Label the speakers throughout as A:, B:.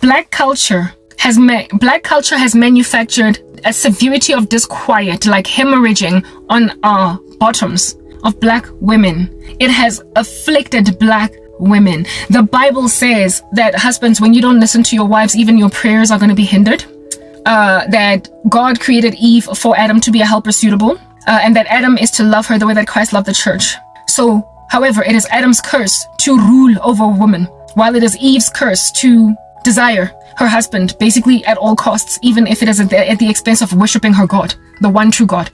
A: black culture has manufactured a severity of disquiet, like hemorrhaging on our bottoms of black women. It has afflicted black women. The Bible says that husbands, when you don't listen to your wives, even your prayers are going to be hindered. That God created Eve for Adam to be a helper suitable, and that Adam is to love her the way that Christ loved the church. So, however, it is Adam's curse to rule over a woman, while it is Eve's curse to desire her husband basically at all costs, even if it is at the expense of worshiping her God, the one true God.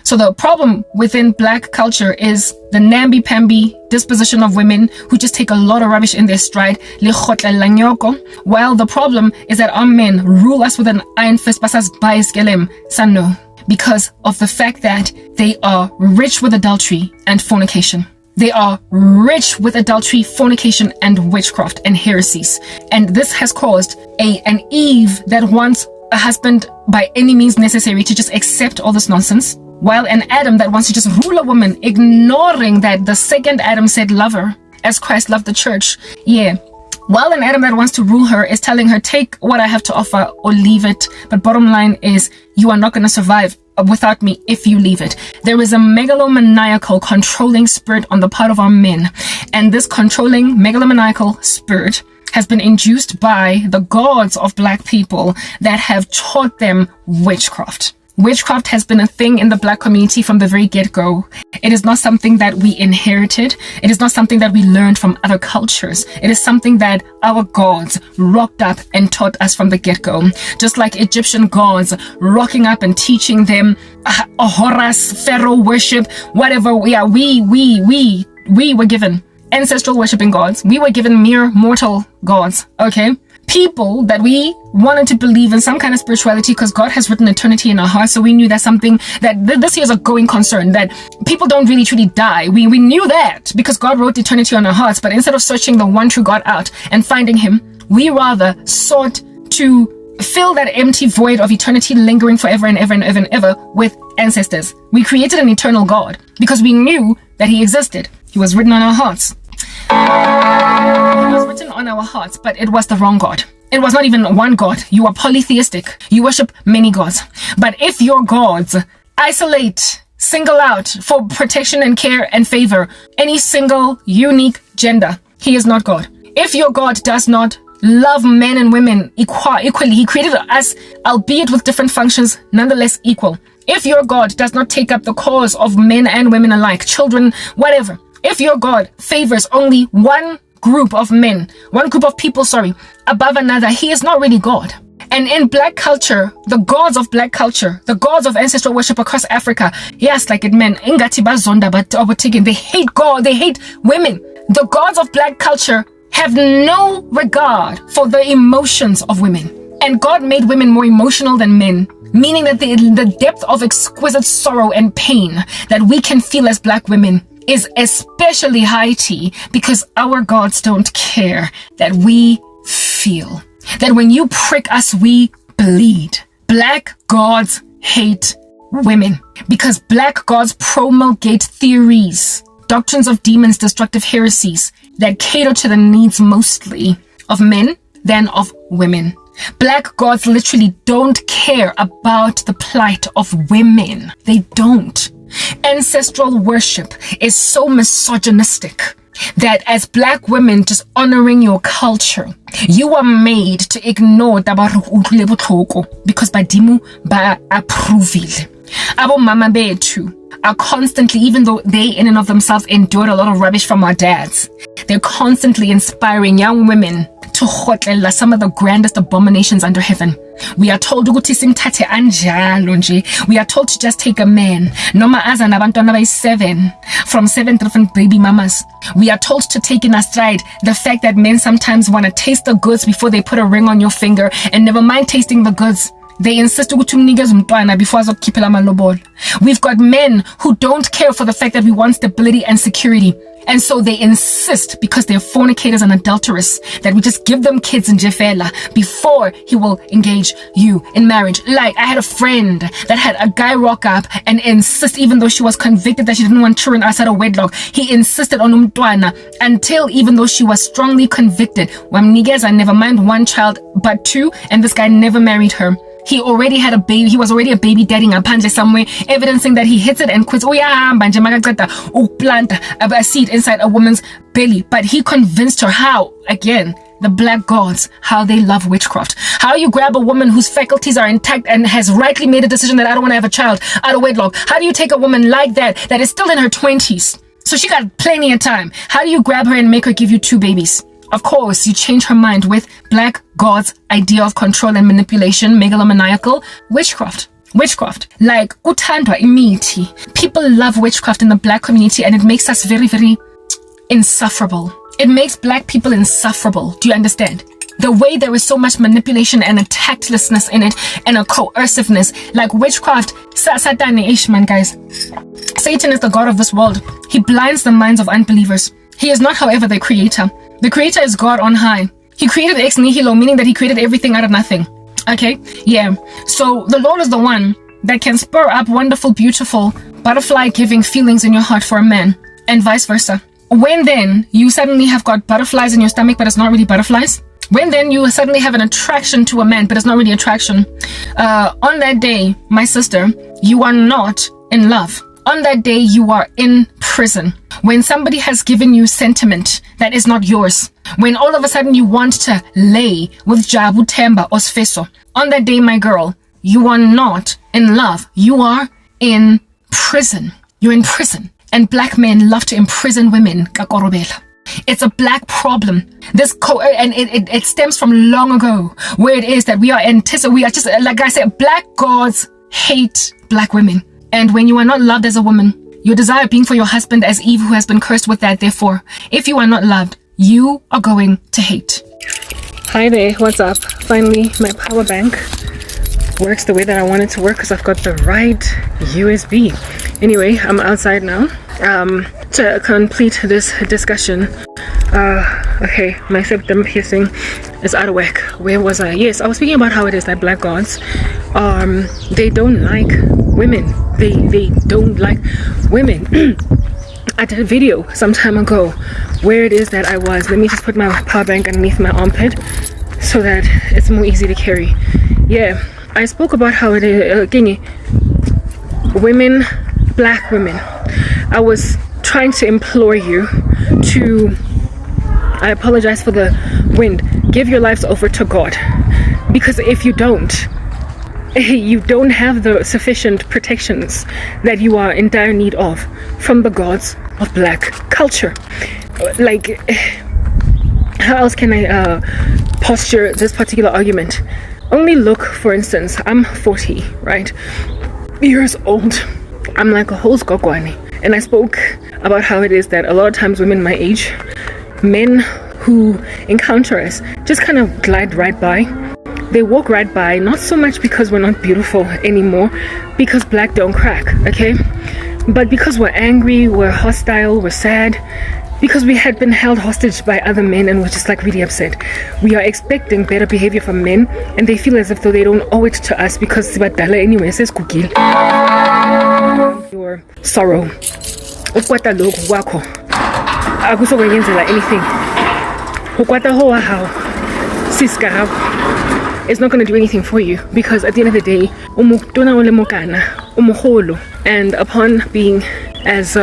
A: So the problem within black culture is the namby-pamby disposition of women who just take a lot of rubbish in their stride, while the problem is that our men rule us with an iron fist, because of the fact that they are rich with adultery and fornication. They are rich with adultery, fornication, and witchcraft and heresies. And this has caused an Eve that wants a husband by any means necessary to just accept all this nonsense, while an Adam that wants to just rule a woman, ignoring that the second Adam said love her as Christ loved the church. While an Adam that wants to rule her is telling her, take what I have to offer or leave it. But bottom line is, you are not going to survive without me if you leave it. There is a megalomaniacal controlling spirit on the part of our men. And this controlling megalomaniacal spirit has been induced by the gods of black people that have taught them witchcraft. Witchcraft has been a thing in the black community from the very get-go. It is not something that we inherited. It is not something that we learned from other cultures. It is something that our gods rocked up and taught us from the get-go. Just like Egyptian gods rocking up and teaching them Horus, Pharaoh worship, whatever. We were given ancestral worshiping gods. We were given mere mortal gods, okay? People that we wanted to believe in some kind of spirituality because God has written eternity in our hearts. So we knew that's something that this is a going concern, that people don't really truly die. We knew that because God wrote eternity on our hearts. But instead of searching the one true God out and finding him, we rather sought to fill that empty void of eternity lingering forever and ever and ever and ever with ancestors. We created an eternal God because we knew that he existed. He was written on our hearts. It was written on our hearts, but it was the wrong God. It was not even one God. You are polytheistic. You worship many gods. But if your gods isolate, single out for protection and care and favor any single unique gender, he is not God. If your God does not love men and women equally, he created us, albeit with different functions, nonetheless equal. If your God does not take up the cause of men and women alike, children, whatever, if your God favors only one group of men, one group of people, above another, he is not really God. And in black culture, the gods of black culture, the gods of ancestral worship across Africa, yes, like it meant, they hate God, they hate women. The gods of black culture have no regard for the emotions of women. And God made women more emotional than men, meaning that the depth of exquisite sorrow and pain that we can feel as black women is especially high tea because our gods don't care that we feel. That when you prick us, we bleed. Black gods hate women because black gods promulgate theories, doctrines of demons, destructive heresies that cater to the needs mostly of men than of women. Black gods literally don't care about the plight of women. They don't. Ancestral worship is so misogynistic that as black women just honoring your culture, you are made to ignore because badimu ba approvile. Abo mama betu are constantly, even though they in and of themselves endured a lot of rubbish from our dads, they're constantly inspiring young women to hotlela some of the grandest abominations under heaven. We are told we are told to just take a man, noma aza nabantwana bayi-7 from 7 different baby mamas. We are told to take in our stride the fact that men sometimes want to taste the goods before they put a ring on your finger, and never mind tasting the goods, they insist ukuthi umnikeze umntwana before azokukhiphela amalobolo. We've got men who don't care for the fact that we want stability and security. And so they insist, because they're fornicators and adulterers, that we just give them kids in Jefela before he will engage you in marriage. Like, I had a friend that had a guy rock up and insist, even though she was convicted that she didn't want children outside of wedlock, he insisted on umntwana until, even though she was strongly convicted, wamnikeza never mind one child but two, and this guy never married her. He already had a baby. He was already a baby daddy ngaphandle somewhere, evidencing that he hits it and quits. Plant a seed inside a woman's belly. But he convinced her how? Again, the black gods, how they love witchcraft. How you grab a woman whose faculties are intact and has rightly made a decision that I don't want to have a child out of wedlock. How do you take a woman like that is still in her 20s? So she got plenty of time. How do you grab her and make her give you 2 babies? Of course, you change her mind with black God's idea of control and manipulation, megalomaniacal witchcraft. Witchcraft. Like, kuthandwa imithi. People love witchcraft in the black community, and it makes us very, very insufferable. It makes black people insufferable. Do you understand? The way there is so much manipulation and a tactlessness in it and a coerciveness. Like witchcraft. Man, guys. Satan is the god of this world. He blinds the minds of unbelievers. He is not, however, the creator. The creator is God on high. He created ex nihilo, meaning that he created everything out of nothing. Okay? Yeah. So the Lord is the one that can spur up wonderful, beautiful, butterfly-giving feelings in your heart for a man, and vice versa. When then you suddenly have got butterflies in your stomach, but it's not really butterflies. When then you suddenly have an attraction to a man, but it's not really attraction. On that day, my sister, you are not in love. On that day, you are in prison. When somebody has given you sentiment that is not yours. When all of a sudden you want to lay with Jabu Temba or Sfeso. On that day, my girl, you are not in love. You are in prison. You're in prison. And black men love to imprison women. It's a black problem. And it stems from long ago, where it is that we are just, like I said, black gods hate black women. And when you are not loved as a woman, your desire being for your husband as Eve, who has been cursed with that. Therefore, if you are not loved, you are going to hate. Hi there, what's up? Finally, my power bank works the way that I want it to work because I've got the right USB. Anyway, I'm outside now to complete this discussion. Okay, my septum piercing is out of whack. Where was I? Yes, I was speaking about how it is that black gods, they don't like women. They don't like women. I did a video some time ago where it is that I was. Let me just put my power bank underneath my armpit so that it's more easy to carry. Yeah, I spoke about how it is, women, black women. I was trying to implore you to, I apologize for the wind, give your lives over to God. Because if you don't have the sufficient protections that you are in dire need of from the gods of black culture. Like, how else can I posture this particular argument? Only look, for instance, I'm 40, right? Years old. I'm like a whole Hlongwane. And I spoke about how it is that a lot of times women my age, men who encounter us, just kind of glide right by. They walk right by, not so much because we're not beautiful anymore, because black don't crack, okay? But because we're angry, we're hostile, we're sad, because we had been held hostage by other men and we're just like really upset. We are expecting better behavior from men, and they feel as if though they don't owe it to us because sibadala anyway, says Kukil. Your sorrow. Ukwata lokhu kwakho. Akusokwenzela anything. Ukwata ho how. Sis Karabo. It's not going to do anything for you, because at the end of the day, and upon being as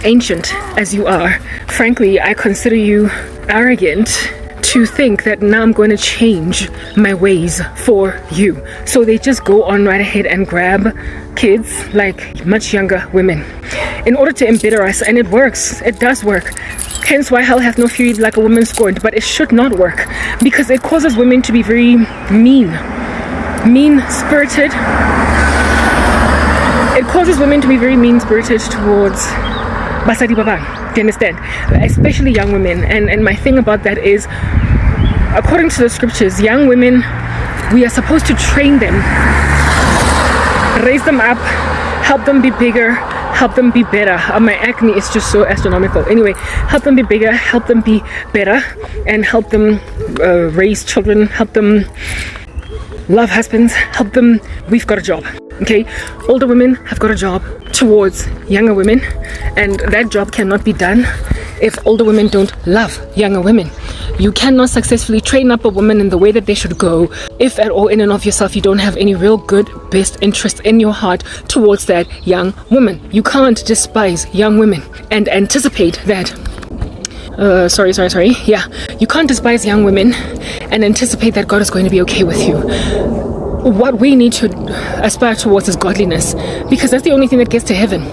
A: ancient as you are, frankly, I consider you arrogant to think that now I'm going to change my ways for you. So they just go on right ahead and grab kids, like much younger women, in order to embitter us. And it works. It does work. Hence why hell hath no fury like a woman scorned. But it should not work, because it causes women to be very mean-spirited. It causes women to be very mean-spirited towards basadi baba. Do you understand? Especially young women. And my thing about that is, according to the scriptures, young women, we are supposed to train them, raise them up, help them be bigger, help them be better. My acne is just so astronomical. Anyway, help them be bigger, help them be better, and help them raise children, help them love husbands, help them. We've got a job. Okay, older women have got a job towards younger women, and that job cannot be done if older women don't love younger women. You cannot successfully train up a woman in the way that they should go if at all in and of yourself you don't have any real good best interest in your heart towards that young woman. You can't despise young women and anticipate that you can't despise young women and anticipate that God is going to be okay with you. What we need to aspire towards is godliness, because that's the only thing that gets to heaven.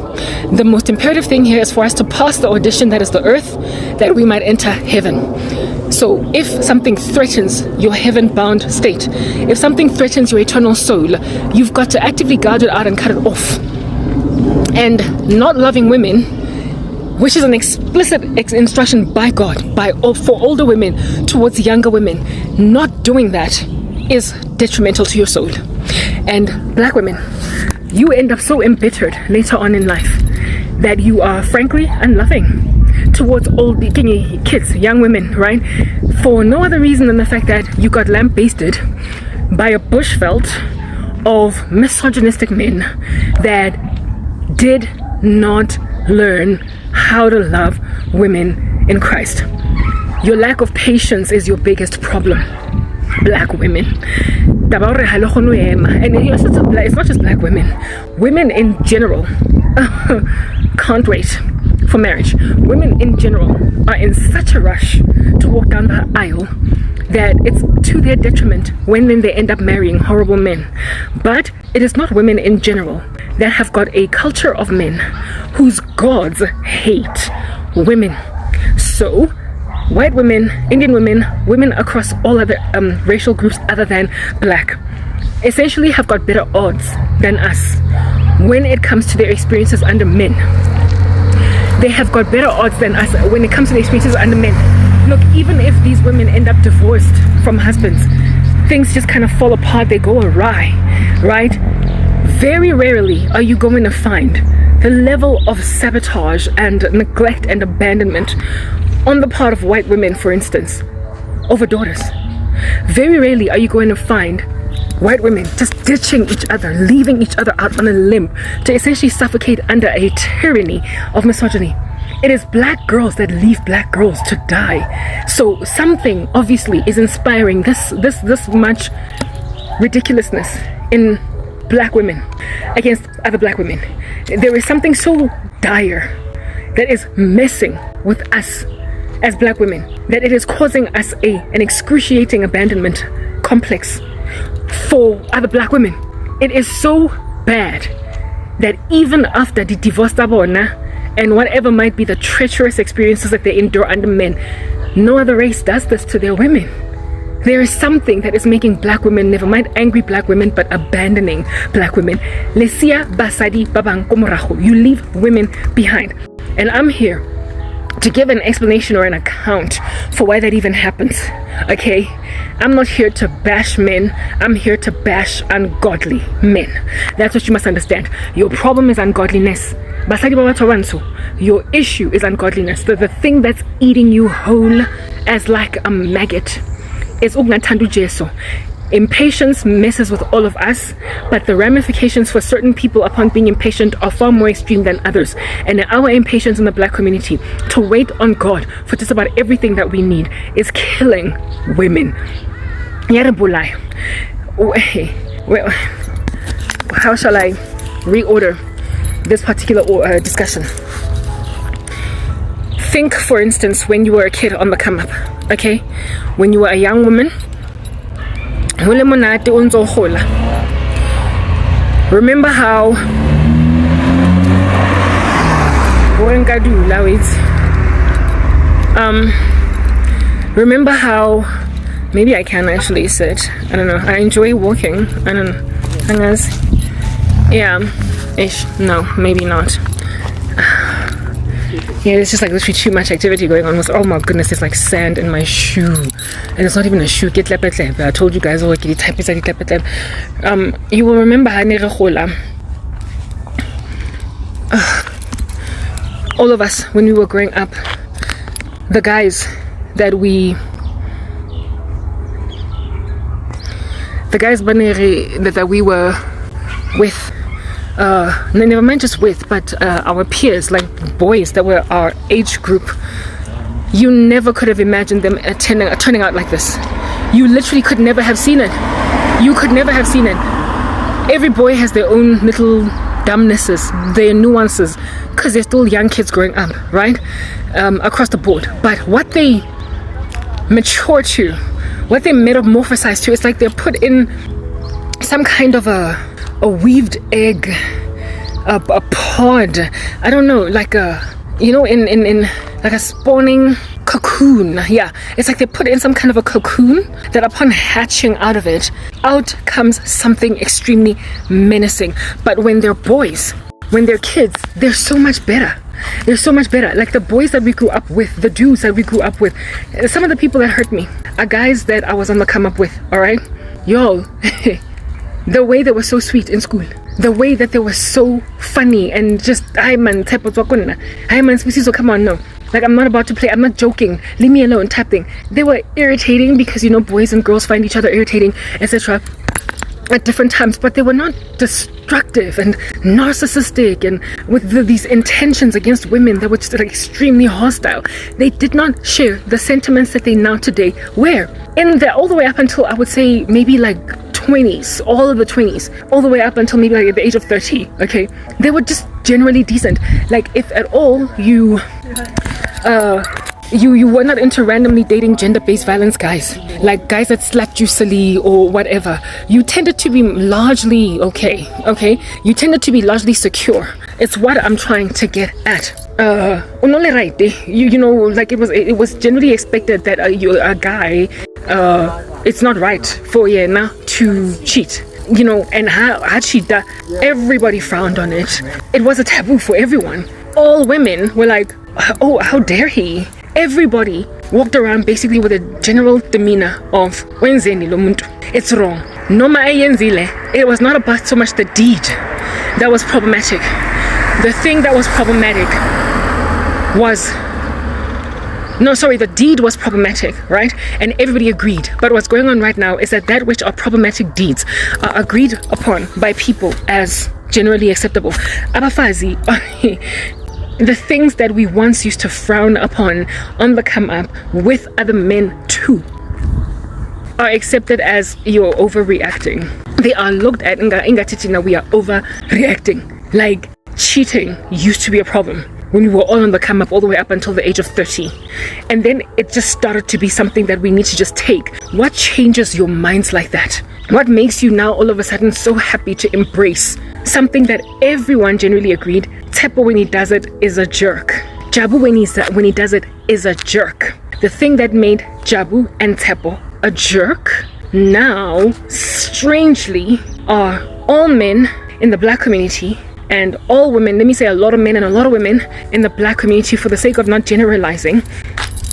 A: The most imperative thing here is for us to pass the audition that is the earth, that we might enter heaven. So if something threatens your heaven-bound state, if something threatens your eternal soul, you've got to actively gouge it out and cut it off. And not loving women, which is an explicit instruction by God, for older women towards younger women, not doing that is detrimental to your soul. And black women, you end up so embittered later on in life that you are frankly unloving towards old kids, young women, right? For no other reason than the fact that you got lamp-basted by a bushveld of misogynistic men that did not learn how to love women in Christ. Your lack of patience is your biggest problem. Black women. And it's not just black women. Women in general can't wait for marriage. Women in general are in such a rush to walk down the aisle that it's to their detriment when then they end up marrying horrible men. But it is not women in general that have got a culture of men whose gods hate women. So white women, Indian women, women across all other racial groups other than black, essentially have got better odds than us when it comes to their experiences under men. They have got better odds than us when it comes to their experiences under men. Look, even if these women end up divorced from husbands, things just kind of fall apart, they go awry, right? Very rarely are you going to find the level of sabotage and neglect and abandonment on the part of white women, for instance, over daughters. Very rarely are you going to find white women just ditching each other, leaving each other out on a limb to essentially suffocate under a tyranny of misogyny. It is black girls that leave black girls to die. So something obviously is inspiring this much ridiculousness in black women against other black women. There is something so dire that is messing with us as black women, that it is causing us an excruciating abandonment complex for other black women. It is so bad that even after the divorce and whatever might be the treacherous experiences that they endure under men, no other race does this to their women. There is something that is making black women, never mind angry black women, but abandoning black women. Lesia basadi babang komoraho. You leave women behind. And I'm here to give an explanation or an account for why that even happens. Okay? I'm not here to bash men. I'm here to bash ungodly men. That's what you must understand. Your problem is ungodliness. Your issue is ungodliness. The thing that's eating you whole as like a maggot is ugnathandu jeso. Impatience messes with all of us, but the ramifications for certain people upon being impatient are far more extreme than others. And our impatience in the black community to wait on God for just about everything that we need is killing women. Well, how shall I reorder this particular discussion? Think, for instance, when you were a kid on the come up, okay? When you were a young woman, remember how maybe I can actually sit. I don't know. I enjoy walking. I don't know. Yeah, ish. No, maybe not. Yeah, it's just like literally too much activity going on. Oh my goodness, there's like sand in my shoe. And it's not even a shoe. I told you guys, you will remember all of us, when we were growing up, the guys that we were with, never mind just with, but our peers, like boys that were our age group, you never could have imagined them turning out like this. You literally could never have seen it. You could never have seen it. Every boy has their own little dumbnesses, their nuances, because they're still young kids growing up, right? Across the board. But what they mature to, what they metamorphosize to, it's like they're put in some kind of a weaved egg, a pod, I don't know, like a, you know, in like a spawning cocoon. Yeah, it's like they put in some kind of a cocoon that upon hatching out of it, out comes something extremely menacing. But when they're boys, when they're kids, they're so much better. They're so much better. Like the boys that we grew up with, the dudes that we grew up with, some of the people that hurt me are guys that I was on the come up with, all right? Yo, the way they were so sweet in school, the way that they were so funny and just, come on, no. Like, I'm not about to play, I'm not joking, leave me alone type thing. They were irritating because, you know, boys and girls find each other irritating, etc. at different times, but they were not destructive and narcissistic and with these intentions against women that were just like extremely hostile. They did not share the sentiments that they now today wear. In the all the way up until, I would say, maybe like 20s, all of the 20s, all the way up until maybe like at the age of 30, okay? They were just generally decent. Like, if at all you were not into randomly dating gender-based violence guys, like guys that slapped you silly or whatever. You tended to be largely okay? You tended to be largely secure. It's what I'm trying to get at. Only right, you know, like it was generally expected that a guy, it's not right for now to cheat. You know, and Hachida, everybody frowned on it. It was a taboo for everyone. All women were like, oh, how dare he? Everybody walked around basically with a general demeanor of wenzeni lo muntu. It's wrong. Noma ayenzile. It was not about so much the deed that was problematic. The thing that was problematic was the deed was problematic, right? And everybody agreed. But what's going on right now is that which are problematic deeds are agreed upon by people as generally acceptable. Abafazi, the things that we once used to frown upon on the come up with other men too are accepted as you're overreacting. They are looked at, Inga we are overreacting. Like, cheating used to be a problem when we were all on the come up all the way up until the age of 30. And then it just started to be something that we need to just take. What changes your minds like that? What makes you now all of a sudden so happy to embrace something that everyone generally agreed? Tepo, when he does it, is a jerk. Jabu, when he does it, is a jerk. The thing that made Jabu and Tepo a jerk now, strangely, are all men in the black community and all women, let me say a lot of men and a lot of women in the black community, for the sake of not generalizing,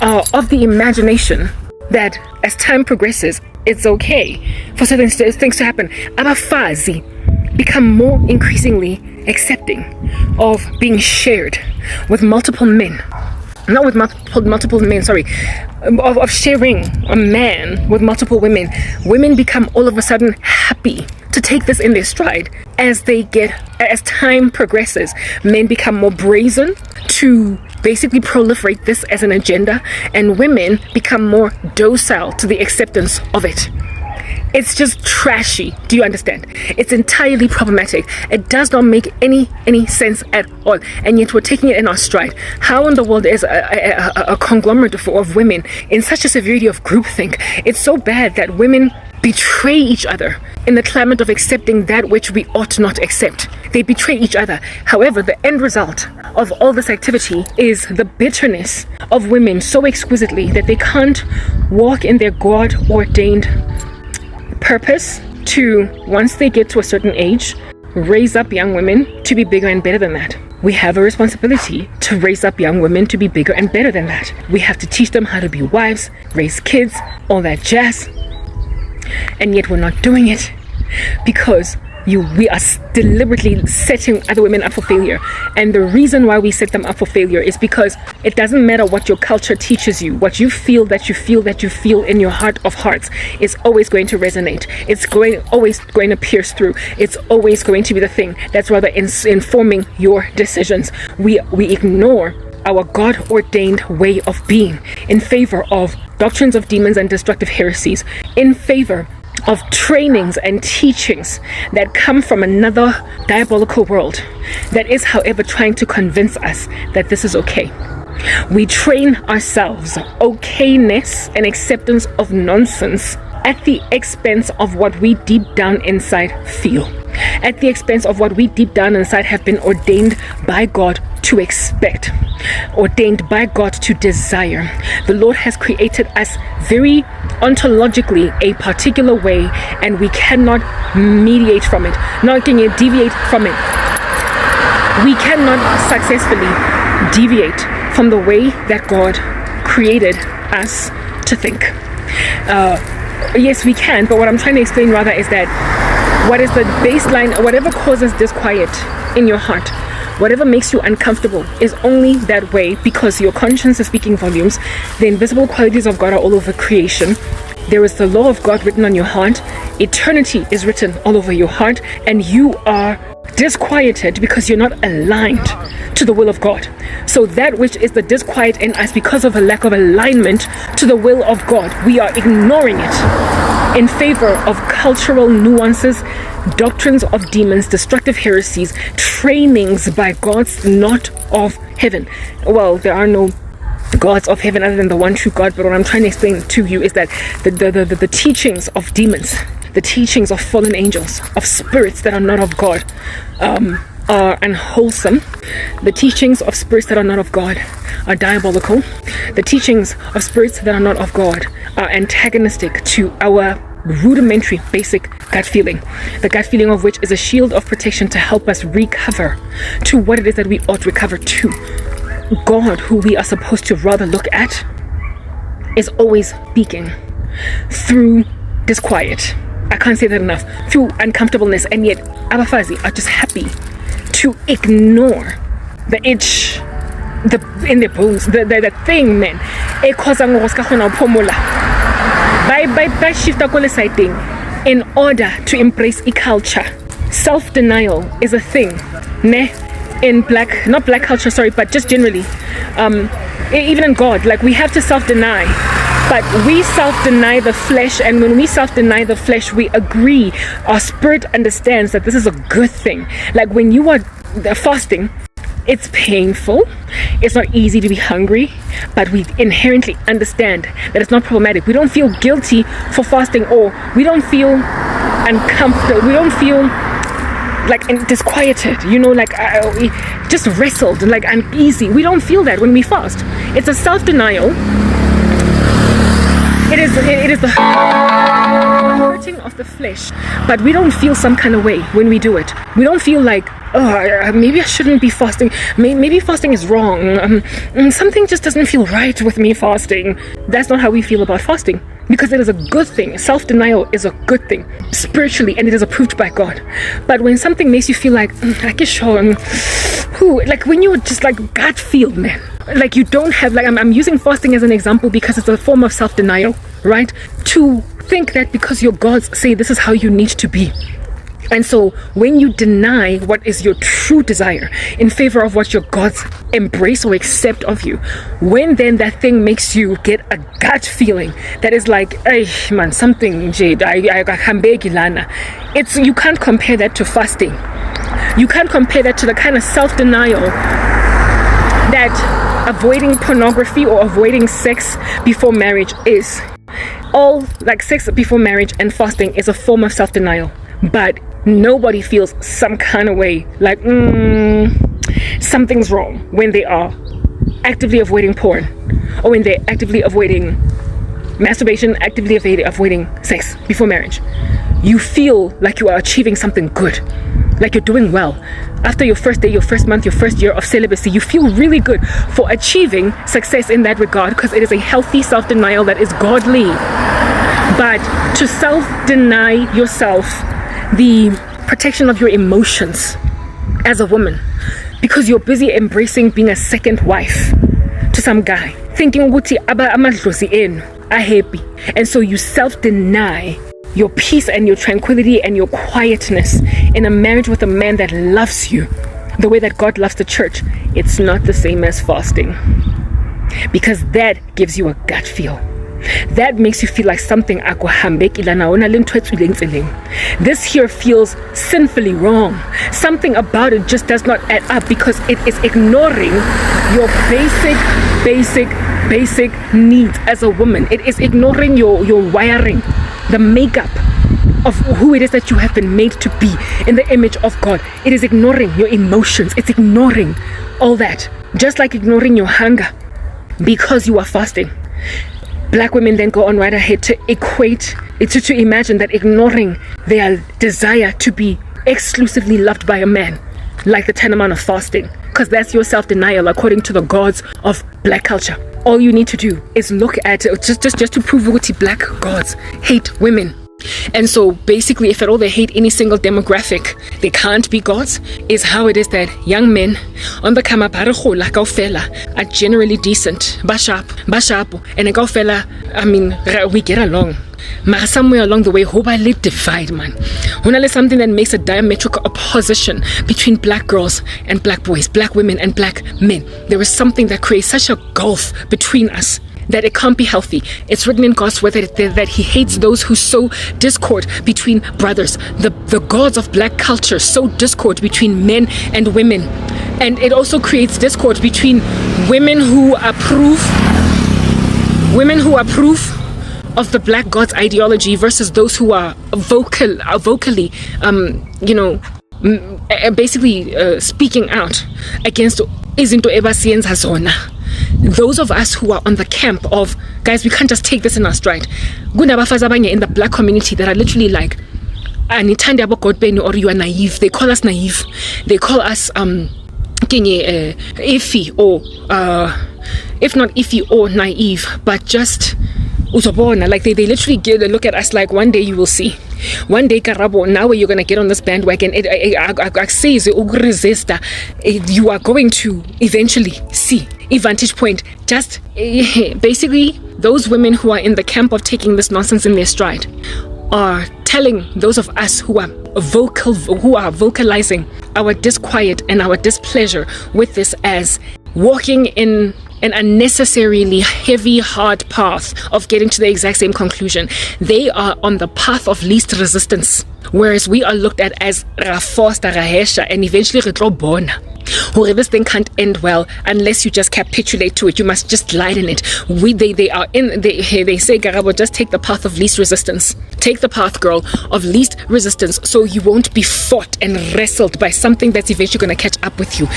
A: are of the imagination that as time progresses, it's okay for certain things to happen. Abafazi become more increasingly accepting of being shared with multiple men. Not with multiple men, sorry. Of sharing a man with multiple women. Women become all of a sudden happy to take this in their stride as time progresses. Men become more brazen to basically proliferate this as an agenda, and women become more docile to the acceptance of it. It's just trashy. Do you understand? It's entirely problematic. It does not make any sense at all. And yet we're taking it in our stride. How in the world is a conglomerate of women in such a severity of groupthink? It's so bad that women betray each other in the climate of accepting that which we ought not accept. They betray each other. However, the end result of all this activity is the bitterness of women so exquisitely that they can't walk in their God-ordained purpose to, once they get to a certain age, raise up young women to be bigger and better than that. We have a responsibility to raise up young women to be bigger and better than that. We have to teach them how to be wives, raise kids, all that jazz. And yet we're not doing it because we are deliberately setting other women up for failure. And the reason why we set them up for failure is because it doesn't matter what your culture teaches you. What you feel in your heart of hearts is always going to resonate. It's always going to pierce through. It's always going to be the thing that's rather informing your decisions. We ignore our God-ordained way of being in favor of doctrines of demons and destructive heresies, in favor of trainings and teachings that come from another diabolical world that is, however, trying to convince us that this is okay. We train ourselves okayness and acceptance of nonsense at the expense of what we deep down inside feel, at the expense of what we deep down inside have been ordained by God to expect, ordained by God to desire. The Lord has created us very ontologically a particular way, and we cannot mediate from it, not can you deviate from it. We cannot successfully deviate from the way that God created us to think. Yes, we can, but what I'm trying to explain rather is that what is the baseline, whatever causes disquiet in your heart, whatever makes you uncomfortable, is only that way because your conscience is speaking volumes. The invisible qualities of God are all over creation. There is the law of God written on your heart. Eternity is written all over your heart, and you are disquieted because you're not aligned to the will of God. So that which is the disquiet in us because of a lack of alignment to the will of God, we are ignoring it in favor of cultural nuances, doctrines of demons, destructive heresies, trainings by gods not of heaven. Well, there are no gods of heaven other than the one true God, but what I'm trying to explain to you is that the teachings of demons, the teachings of fallen angels, of spirits that are not of God, are unwholesome. The teachings of spirits that are not of God are diabolical. The teachings of spirits that are not of God are antagonistic to our rudimentary basic gut feeling, the gut feeling of which is a shield of protection to help us recover to what it is that we ought to recover to. God, who we are supposed to rather look at, is always speaking through disquiet. I can't say that enough. Through uncomfortableness, and yet abafazi are just happy to ignore the itch, in their bones, the thing, man. By shift in order to embrace a culture. Self-denial is a thing, ne? In not black culture, sorry, but just generally, even in God, like we have to self-deny, but we self-deny the flesh, and when we self-deny the flesh, we agree, our spirit understands that this is a good thing. Like when you are fasting, it's painful, it's not easy to be hungry, but we inherently understand that it's not problematic. We don't feel guilty for fasting, or we don't feel uncomfortable, we don't feel like disquieted, like just wrestled, like uneasy. We don't feel that when we fast. It's a self-denial. It is the hurting of the flesh, but we don't feel some kind of way when we do it. We don't feel like, oh, maybe I shouldn't be fasting. Maybe fasting is wrong. Something just doesn't feel right with me fasting. That's not how we feel about fasting, because it is a good thing. Self-denial is a good thing spiritually, and it is approved by God. But when something makes you feel like, I guess sure, like when you're just like gut feel, man, like you don't have, like I'm using fasting as an example because it's a form of self-denial, right? To think that because your gods say this is how you need to be. And so when you deny what is your true desire in favor of what your gods embrace or accept of you, when then that thing makes you get a gut feeling that is like, hey man, something Jade, I can beg Ilana. You can't compare that to fasting. You can't compare that to the kind of self-denial that avoiding pornography or avoiding sex before marriage is. All like sex before marriage and fasting is a form of self-denial, but nobody feels some kind of way like something's wrong when they are actively avoiding porn, or when they're actively avoiding masturbation, actively avoiding sex before marriage. You feel like you are achieving something good, like you're doing well. After your first day, your first month, your first year of celibacy, you feel really good for achieving success in that regard, because it is a healthy self-denial that is godly. But to self-deny yourself the protection of your emotions as a woman, because you're busy embracing being a second wife to some guy, thinking ukuthi amadlozi enu are happy, and so you self-deny your peace and your tranquility and your quietness in a marriage with a man that loves you the way that God loves the church. It's not the same as fasting, because that gives you a gut feel. That makes you feel like something. This here feels sinfully wrong. Something about it just does not add up, because it is ignoring your basic needs as a woman. It is ignoring your wiring, the makeup of who it is that you have been made to be in the image of God. It is ignoring your emotions. It's ignoring all that, just like ignoring your hunger because you are fasting. Black women then go on right ahead to equate it, to imagine that ignoring their desire to be exclusively loved by a man, like the tantamount of fasting, because that's your self-denial according to the gods of black culture. All you need to do is look at just to prove what black gods hate women. And so basically, if at all they hate any single demographic, they can't be gods, is how it is that young men on the come up are generally decent, bashapo, and I mean, we get along. But somewhere along the way, hopefully divide, man. There's something that makes a diametrical opposition between black girls and black boys, black women and black men. There is something that creates such a gulf between us that it can't be healthy. It's written in God's word that he hates those who sow discord between brothers. The gods of black culture sow discord between men and women. And it also creates discord between women who approve of the black god's ideology versus those who are vocally basically speaking out against izinto ebasiyenza zona. Those of us who are on the camp of, guys, we can't just take this in our stride. Kunabafazi abanye in the black community that are literally like, anithandi abo God benu, or you are naive. They call us naive. They call us iffy, or if not iffy or naive, but just uzobona. Like they literally look at us like, one day you will see. One day, Karabo, now you're going to get on this bandwagon. You are going to eventually see a vantage point. Just basically, those women who are in the camp of taking this nonsense in their stride are telling those of us who are vocalizing our disquiet and our displeasure with this as walking in an unnecessarily heavy, hard path of getting to the exact same conclusion. They are on the path of least resistance, whereas we are looked at as Rafosta, Rahesha, and eventually Retrobona. This thing can't end well unless you just capitulate to it. You must just lie in it. They say, Karabo, just take the path of least resistance. Take the path, girl, of least resistance, so you won't be fought and wrestled by something that's eventually going to catch up with you.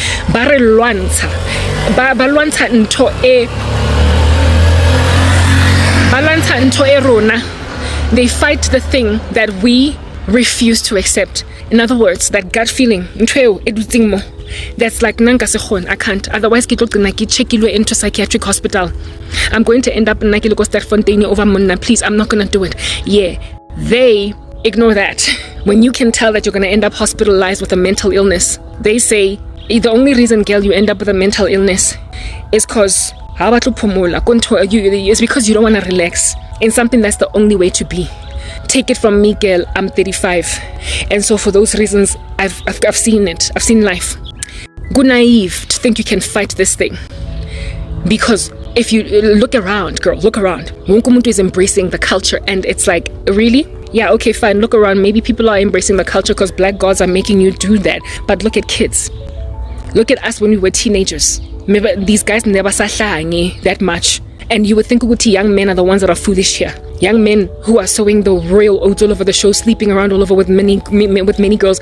A: They fight the thing that we refuse to accept. In other words, that gut feeling, that's like I can't, otherwise check into psychiatric hospital. I'm going to end up in Fontaine over Munna. Please, I'm not going to do it. Yeah, they ignore that. When you can tell that you're going to end up hospitalized with a mental illness, they say the only reason, girl, you end up with a mental illness is because you don't want to relax in something that's the only way to be. Take it from me, girl, I'm 35, and so for those reasons, I've seen it. I've seen life. Good naive to think you can fight this thing, because if you look around, girl, look around. Wonkumuntu is embracing the culture, and it's like, really? Yeah, okay, fine. Look around. Maybe people are embracing the culture because black gods are making you do that. But look at kids. Look at us when we were teenagers. Maybe these guys never sahlahangi that much. And you would think young men are the ones that are foolish here. Young men who are sowing the royal oats all over the show, sleeping around all over with many girls.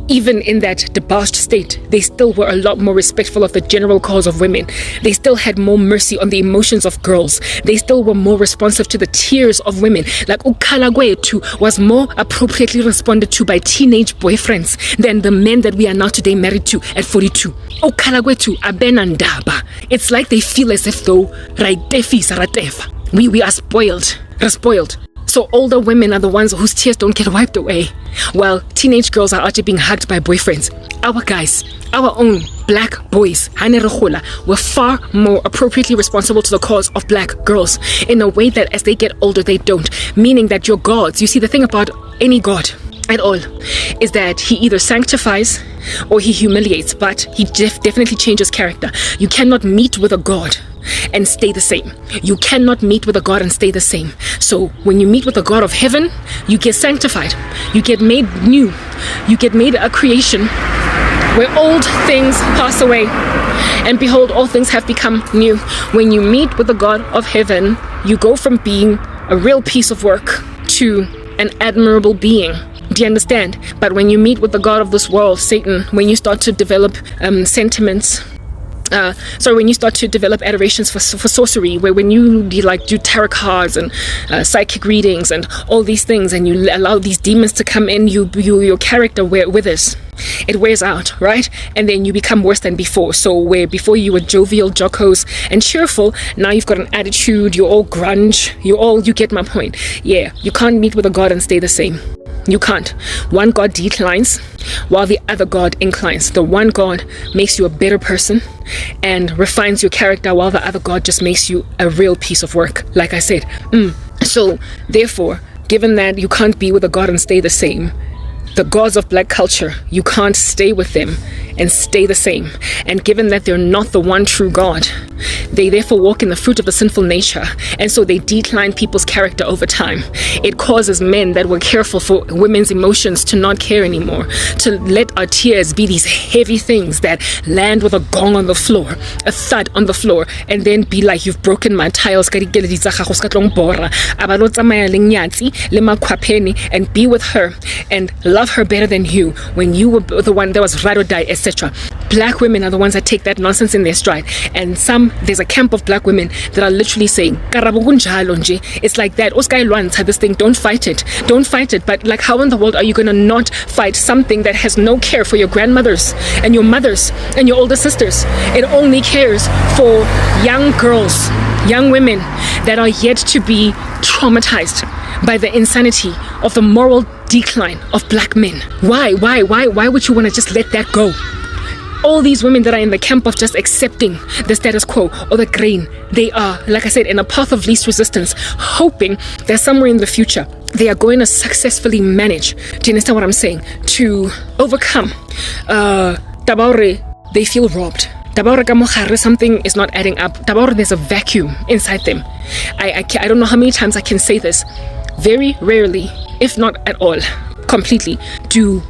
A: Even in that debauched state, they still were a lot more respectful of the general cause of women. They still had more mercy on the emotions of girls. They still were more responsive to the tears of women. Like Ukalagwetu was more appropriately responded to by teenage boyfriends than the men that we are now today married to at 42. Ukalagwetu abenandaba. It's like they feel as if though we are spoiled. So So older women are the ones whose tears don't get wiped away, while teenage girls are out being hugged by boyfriends. Our guys, our own black boys, were far more appropriately responsible to the cause of black girls in a way that as they get older, they don't. Meaning that your gods, you see, the thing about any god at all is that he either sanctifies or he humiliates, but he definitely changes character. You cannot meet with a god and stay the same. You cannot meet with a God and stay the same. So when you meet with the God of heaven, you get sanctified. You get made new. You get made a creation where old things pass away, and behold, all things have become new. When you meet with the God of heaven, you go from being a real piece of work to an admirable being. Do you understand? But when you meet with the God of this world, Satan, when you start to develop sentiments, when you start to develop adorations for sorcery, where when you do tarot cards and psychic readings and all these things, and you allow these demons to come in, your character withers. It wears out, right? And then you become worse than before. So where before you were jovial, jocose, and cheerful, now you've got an attitude, you're all grunge, you get my point. Yeah, you can't meet with a God and stay the same. You can't. One God declines while the other God inclines. The one God makes you a better person and refines your character, while the other God just makes you a real piece of work, like I said. So therefore, given that you can't be with a God and stay the same, the gods of black culture, you can't stay with them and stay the same. And given that they're not the one true God, they therefore walk in the fruit of the sinful nature, and so they decline people's character over time. It causes men that were careful for women's emotions to not care anymore, to let our tears be these heavy things that land with a gong on the floor, a thud on the floor, and then be like, you've broken my tiles, and be with her and love her better than you when you were the one that was ride or die, etc. Black women are the ones that take that nonsense in their stride, and there's a camp of black women that are literally saying, Karabo kunjalo nje. It's like that. Oscar Lwanza, this thing, don't fight it. But like, how in the world are you going to not fight something that has no care for your grandmothers and your mothers and your older sisters? It only cares for young girls, young women that are yet to be traumatized by the insanity of the moral decline of black men. Why would you want to just let that go? All these women that are in the camp of just accepting the status quo or the grain, they are, like I said, in a path of least resistance, hoping that somewhere in the future they are going to successfully manage, do you understand what I'm saying, to overcome tabaure. They feel robbed. Something is not adding up. There's a vacuum inside them. I don't know how many times I can say this. Very rarely, if not at all, completely, do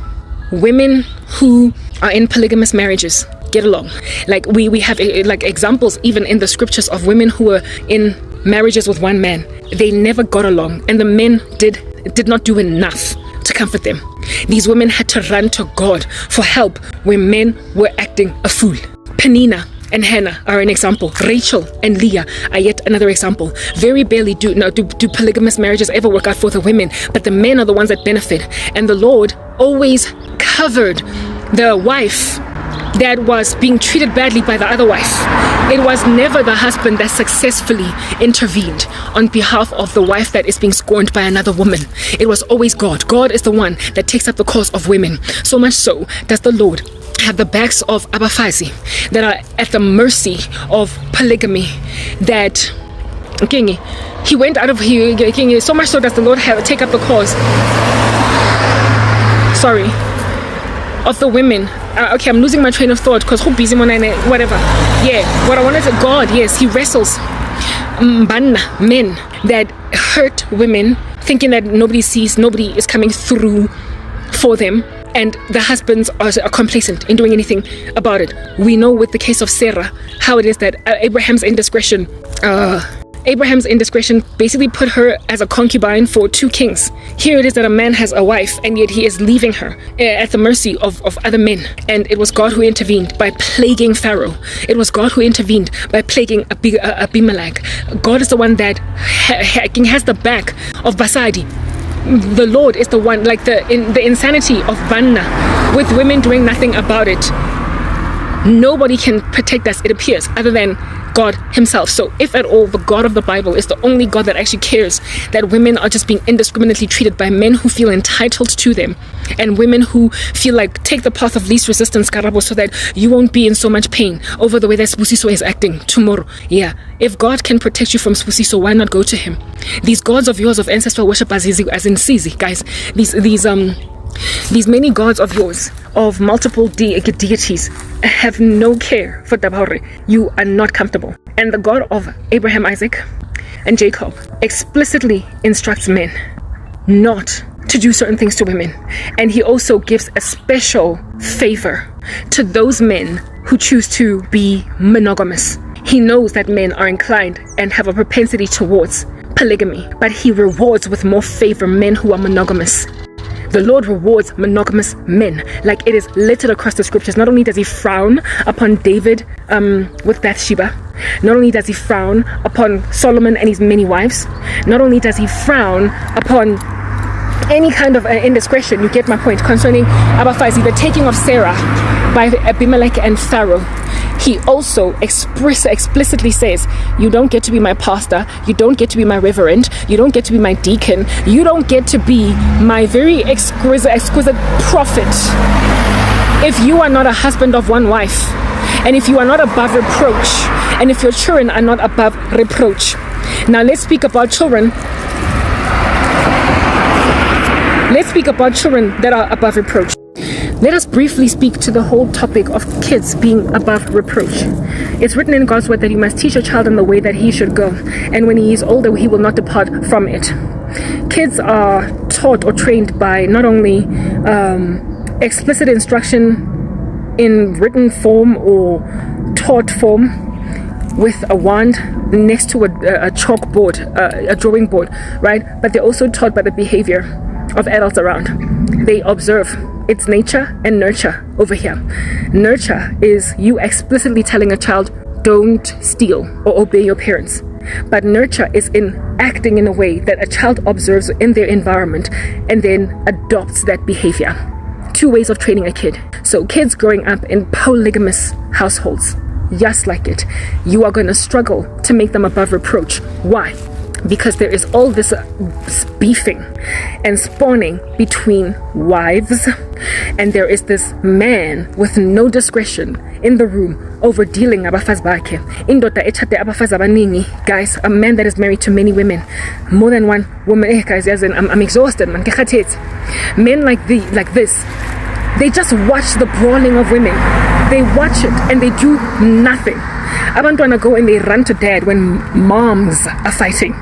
A: women who are in polygamous marriages get along. Like we have like examples even in the scriptures of women who were in marriages with one man. They never got along, and the men did not do enough to comfort them. These women had to run to God for help when men were acting a fool. Penina and Hannah are an example. Rachel and Leah are yet another example. Very barely do polygamous marriages ever work out for the women, but the men are the ones that benefit. And the Lord always covered the wife that was being treated badly by the other wife. It was never the husband that successfully intervened on behalf of the wife that is being scorned by another woman. It was always God. God is the one that takes up the cause of women. So much so does the Lord have the backs of abafazi that are at the mercy of polygamy, that he went out of here. So much so does the Lord take up the cause of the women. Okay, I'm losing my train of thought because who busy whatever. Yeah, what I wanted to God, yes, he wrestles men that hurt women, thinking that nobody sees, nobody is coming through for them, and the husbands are complacent in doing anything about it. We know with the case of Sarah how it is that Abraham's indiscretion basically put her as a concubine for 2 kings. Here it is that a man has a wife, and yet he is leaving her at the mercy of other men. And it was God who intervened by plaguing Pharaoh. It was God who intervened by plaguing Abimelech. God is the one that has the back of Basadi. The Lord is the one, like the insanity of Banna, with women doing nothing about it. Nobody can protect us, it appears, other than God himself. So if at all the God of the Bible is the only God that actually cares that women are just being indiscriminately treated by men who feel entitled to them, and women who feel like take the path of least resistance, Karabo, so that you won't be in so much pain over the way that Spusiso is acting tomorrow. Yeah, if God can protect you from Spusiso, why not go to him? These gods of yours of ancestral worship, as in Sizi, guys, these many gods of yours, of multiple deities, have no care for Dabaure. You are not comfortable. And the God of Abraham, Isaac, and Jacob explicitly instructs men not to do certain things to women. And he also gives a special favor to those men who choose to be monogamous. He knows that men are inclined and have a propensity towards polygamy, but he rewards with more favor men who are monogamous. The Lord rewards monogamous men, like it is littered across the scriptures. Not only does he frown upon David with Bathsheba, not only does he frown upon Solomon and his many wives, not only does he frown upon any kind of indiscretion, you get my point, concerning Abafazi, the taking of Sarah by Abimelech and Pharaoh. He also explicitly says, you don't get to be my pastor, you don't get to be my reverend, you don't get to be my deacon, you don't get to be my very exquisite prophet if you are not a husband of one wife, and if you are not above reproach, and if your children are not above reproach. Now let's speak about children. Let's speak about children that are above reproach. Let us briefly speak to the whole topic of kids being above reproach. It's written in God's word that you must teach a child in the way that he should go, and when he is older, he will not depart from it. Kids are taught or trained by not only explicit instruction in written form or taught form with a wand next to a chalkboard, a drawing board, right? But they're also taught by the behavior of adults around. They observe. It's nature and nurture over here. Nurture is you explicitly telling a child, don't steal or obey your parents. But nurture is in acting in a way that a child observes in their environment and then adopts that behavior. Two ways of training a kid. So kids growing up in polygamous households, just like it, you are going to struggle to make them above reproach. Why? Because there is all this beefing and spawning between wives, and there is this man with no discretion in the room over dealing abafazi bakhe. Indoda echate abafazi abaningi, guys, a man that is married to many women, more than one woman. Guys, I'm exhausted, man. Men like this, they just watch the brawling of women. They watch it and they do nothing. Abantwana go and they run to dad when moms are fighting,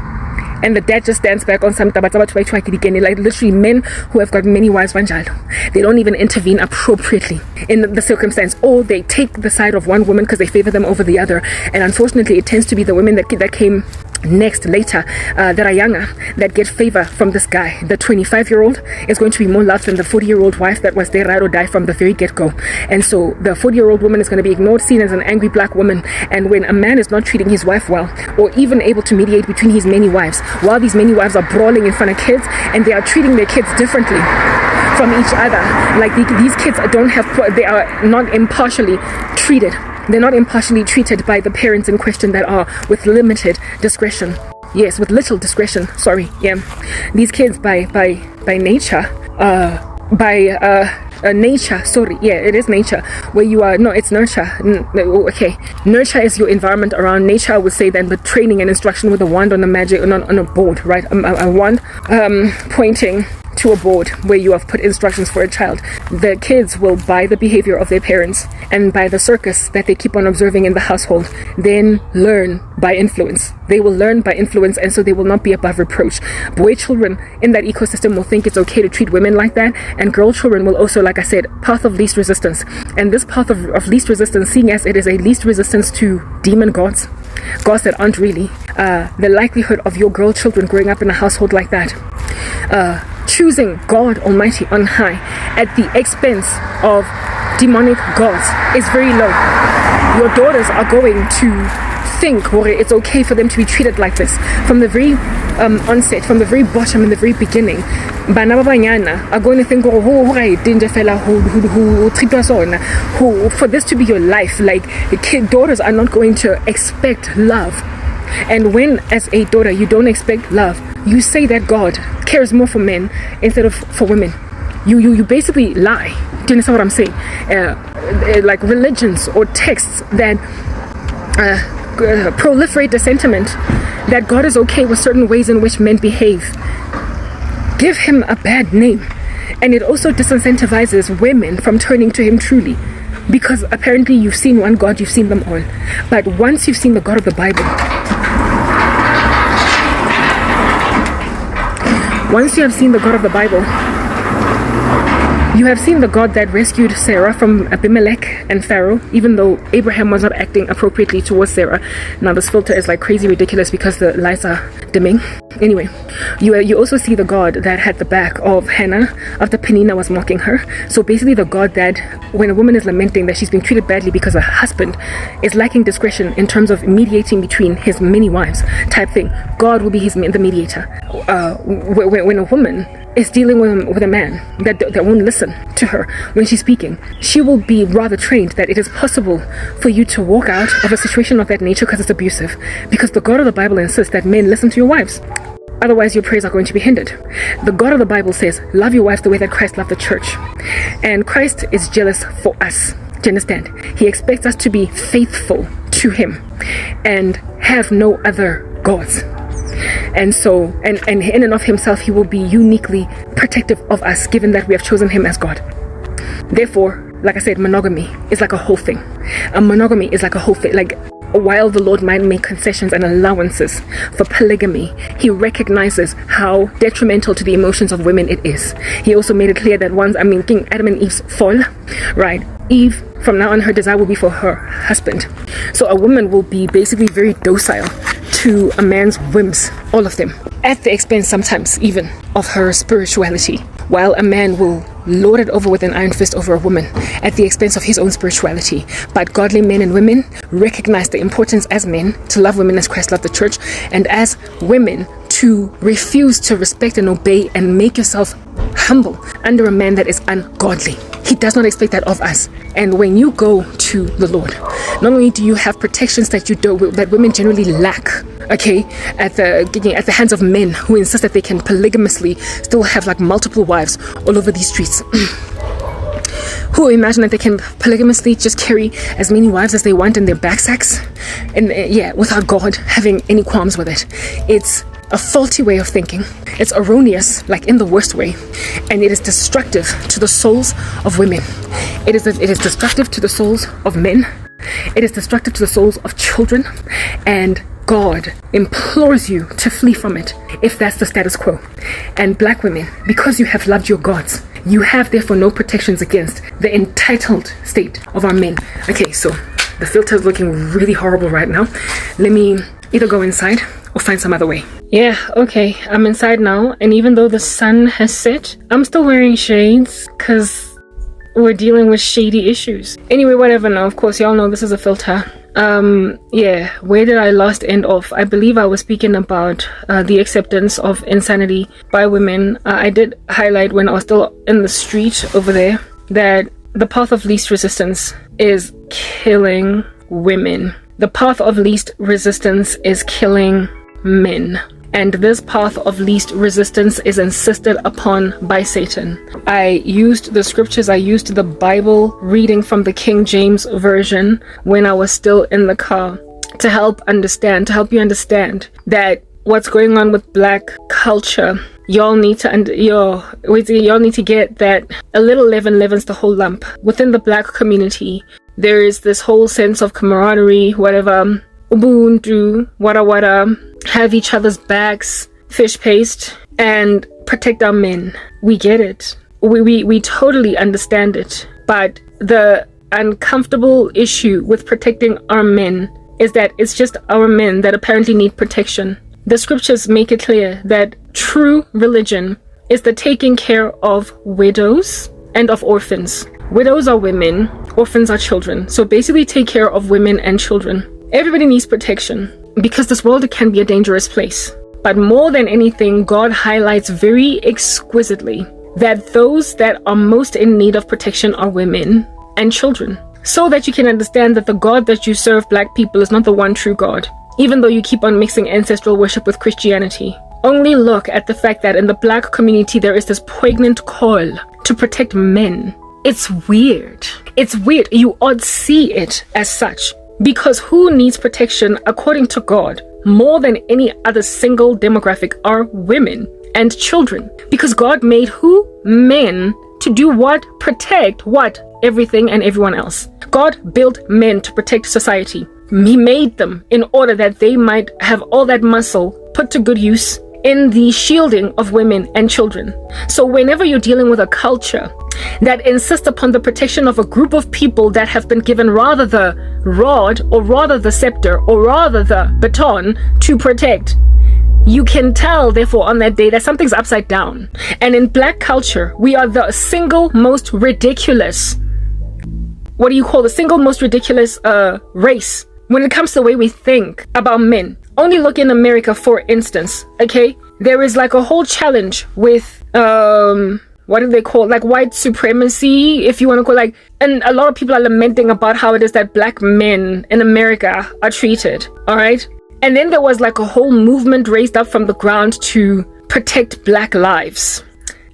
A: and the dad just stands back on some like literally men who have got many wives. They don't even intervene appropriately in the circumstance, or they take the side of one woman because they favor them over the other. And unfortunately, it tends to be the women that came next later that are younger that get favor from this guy. The 25-year-old is going to be more loved than the 40-year-old wife that was there ride or die from the very get-go. And so the 40-year-old woman is going to be ignored, seen as an angry black woman. And when a man is not treating his wife well, or even able to mediate between his many wives, while these many wives are brawling in front of kids, and they are treating their kids differently from each other, like these kids they are not impartially treated. They're not impartially treated by the parents in question that are with limited discretion. Yes, with little discretion. Sorry. Yeah, these kids by nature, nature. Sorry. Yeah, it is nature. Where you are. No, it's nurture. Okay, nurture is your environment around. Nature, I would say then, but training and instruction with a wand on a board, right? A wand pointing to a board where you have put instructions for a child. The kids will, by the behavior of their parents and by the circus that they keep on observing in the household, then learn by influence. They will learn by influence, and so they will not be above reproach. Boy children in that ecosystem will think it's okay to treat women like that, and girl children will also, like I said, path of least resistance. And this path of least resistance, seeing as it is a least resistance to demon gods that aren't really, the likelihood of your girl children growing up in a household like that, choosing God Almighty on high at the expense of demonic gods is very low. Your daughters are going to think it's okay for them to be treated like this from the very onset, from the very bottom, in the very beginning. Bana ba banyana are going to think, for this to be your life, like daughters are not going to expect love. And when, as a daughter, you don't expect love, you say that God cares more for men instead of for women. You basically lie. Do you understand what I'm saying? Like religions or texts that proliferate the sentiment that God is okay with certain ways in which men behave give him a bad name. And it also disincentivizes women from turning to him truly. Because apparently you've seen one God, you've seen them all. But once you've seen the God of the Bible, once you have seen the God of the Bible, you have seen the God that rescued Sarah from Abimelech and Pharaoh, even though Abraham was not acting appropriately towards Sarah. Now this filter is like crazy ridiculous because the lights are dimming. Anyway, you also see the God that had the back of Hannah after Penina was mocking her. So basically the God that when a woman is lamenting that she's being treated badly because her husband is lacking discretion in terms of mediating between his many wives type thing, God will be the mediator. When a woman is dealing with a man that won't listen to her when she's speaking, she will be rather trained that it is possible for you to walk out of a situation of that nature because it's abusive, because the God of the Bible insists that men listen to your wives, otherwise your prayers are going to be hindered. The God of the Bible says love your wives the way that Christ loved the church, and Christ is jealous for us. Do you understand? He expects us to be faithful to him and have no other gods. And so, and in and of himself, he will be uniquely protective of us, given that we have chosen him as God. Therefore, like I said, monogamy is like a whole thing. Monogamy is like a whole thing. Like, while the Lord might make concessions and allowances for polygamy, he recognizes how detrimental to the emotions of women it is. He also made it clear that once, King Adam and Eve's fall, right? Eve, from now on, her desire will be for her husband. So a woman will be basically very docile to a man's whims, all of them, at the expense sometimes even of her spirituality, while a man will lord it over with an iron fist over a woman at the expense of his own spirituality. But godly men and women recognize the importance as men to love women as Christ loved the church, and as women to refuse to respect and obey and make yourself humble under a man that is ungodly. He does not expect that of us. And when you go to the Lord, not only do you have protections that women generally lack, okay, at the hands of men who insist that they can polygamously still have like multiple wives all over these streets, who imagine that they can polygamously just carry as many wives as they want in their backsacks, and without God having any qualms with it. It's a faulty way of thinking. It's erroneous, like in the worst way, and it is destructive to the souls of women. It is destructive to the souls of men. It is destructive to the souls of children, and God implores you to flee from it if that's the status quo. And black women, because you have loved your gods, you have therefore no protections against the entitled state of our men. Okay, so the filter is looking really horrible right now. Let me either go inside or find some other way. Yeah, okay, I'm inside now, and even though the sun has set, I'm still wearing shades because we're dealing with shady issues. Anyway, whatever now, of course, y'all know this is a filter. Where did I last end off? I believe I was speaking about the acceptance of insanity by women. I did highlight when I was still in the street over there that the path of least resistance is killing women. The path of least resistance is killing men. And this path of least resistance is insisted upon by Satan. I used the scriptures, I used the Bible reading from the King James Version when I was still in the car to help you understand that what's going on with black culture, y'all need to get that a little leaven leavens the whole lump. Within the black community, there is this whole sense of camaraderie, whatever, Ubuntu, wada, have each other's backs, fish paste, and protect our men. We get it. We totally understand it. But the uncomfortable issue with protecting our men is that it's just our men that apparently need protection. The scriptures make it clear that true religion is the taking care of widows and of orphans. Widows are women, orphans are children. So basically take care of women and children. Everybody needs protection because this world can be a dangerous place. But more than anything, God highlights very exquisitely that those that are most in need of protection are women and children. So that you can understand that the God that you serve, black people, is not the one true God, even though you keep on mixing ancestral worship with Christianity. Only look at the fact that in the black community there is this poignant call to protect men. It's weird. It's weird. You ought see it as such. Because who needs protection according to God more than any other single demographic are women and children. Because God made who? Men. To do what? Protect what? Everything and everyone else. God built men to protect society. He made them in order that they might have all that muscle put to good use in the shielding of women and children. So whenever you're dealing with a culture that insists upon the protection of a group of people that have been given rather the rod or rather the scepter or rather the baton to protect, you can tell, therefore, on that day that something's upside down. And in black culture, we are the single most ridiculous, the single most ridiculous race when it comes to the way we think about men. Only look in America, for instance, okay? There is like a whole challenge with, what do they call, like white supremacy, if you want to call and a lot of people are lamenting about how it is that black men in America are treated, all right? And then there was like a whole movement raised up from the ground to protect black lives.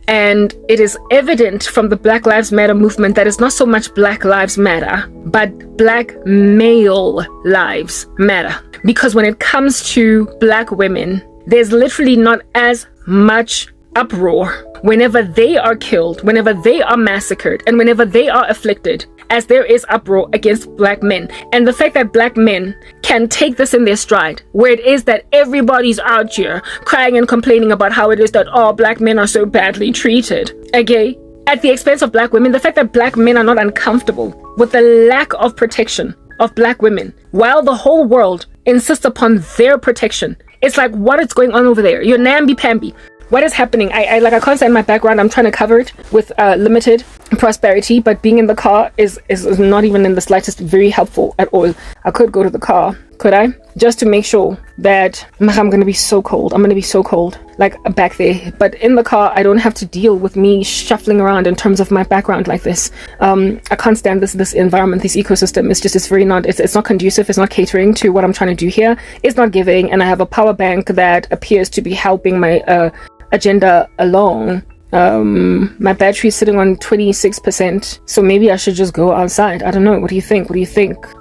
A: And it is evident from the Black Lives Matter movement that it's not so much Black Lives Matter, but black male lives matter. Because when it comes to black women, there's literally not as much uproar whenever they are killed, whenever they are massacred, and whenever they are afflicted, as there is uproar against black men. And the fact that black men can take this in their stride, where it is that everybody's out here crying and complaining about how it is that all black men are so badly treated, okay, at the expense of black women. The fact that black men are not uncomfortable with the lack of protection of black women, while the whole world insists upon their protection. It's like, what is going on over there? You're namby-pamby. What is happening? I can't stand my background. I'm trying to cover it with limited prosperity, but being in the car is not even in the slightest very helpful at all. I could go to the car, could I? Just to make sure that I'm gonna be so cold. I'm gonna be so cold, like back there. But in the car, I don't have to deal with me shuffling around in terms of my background like this. I can't stand this environment, this ecosystem. It's not conducive. It's not catering to what I'm trying to do here. It's not giving, and I have a power bank that appears to be helping my agenda along. My battery is sitting on 26%, so maybe I should just go outside. I don't know. What do you think?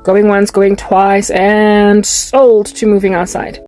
A: Going once, going twice, and sold to moving outside.